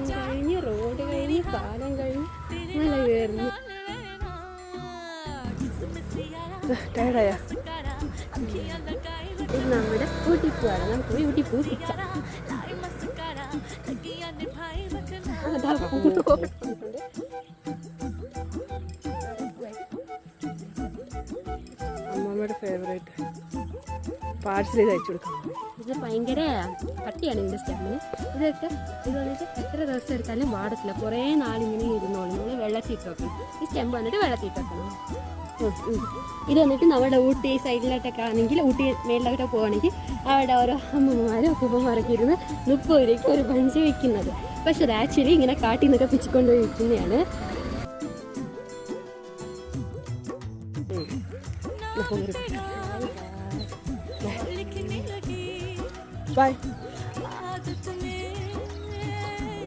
കഴിഞ്ഞ് റോഡ് കഴിഞ്ഞ് പാലം കഴിഞ്ഞ് മല കയറുന്നു. ടയർഡായ ഇത് നമ്മുടെ ഊട്ടി പോവാണ്. നമുക്ക് പോയി ഊട്ടി പൂ പിടിക്കാം. അമ്മമ്മയുടെ ഫേവറേറ്റ് പാഴ്സൽ ഇത് അയച്ചു കൊടുക്കാം. ഇത് ഭയങ്കര കട്ടിയാണ് ഇതിൻ്റെ സ്റ്റെമ്മിന്. ഇത് വന്നിട്ട് എത്ര ദിവസം എടുത്താലും വാടത്തില്ല. കുറേ നാളിങ്ങനെ ഇരുന്നോളും. നമ്മൾ വെള്ളത്തിട്ട് വെക്കണം. ഈ സ്റ്റെമ്പ് വന്നിട്ട് വെള്ളത്തിട്ട് വെക്കണം. ഇത് വന്നിട്ട് നമ്മുടെ ഊട്ടി സൈഡിലോട്ടൊക്കെ ആണെങ്കിൽ ഊട്ടി മേളിലോട്ടൊക്കെ പോവുകയാണെങ്കിൽ അവിടെ ഓരോ അമ്മമാരും അപ്പൂപ്പന്മാരൊക്കെ ഇരുന്ന് 30 രൂപയ്ക്ക് ഒരു ബഞ്ച് വിൽക്കുന്നത്. പക്ഷെ അത് ആക്ച്വലി ഇങ്ങനെ കാട്ടിൽ നിന്നൊക്കെ പിച്ചിക്കൊണ്ട് വിൽക്കുന്നതാണ്. Bye.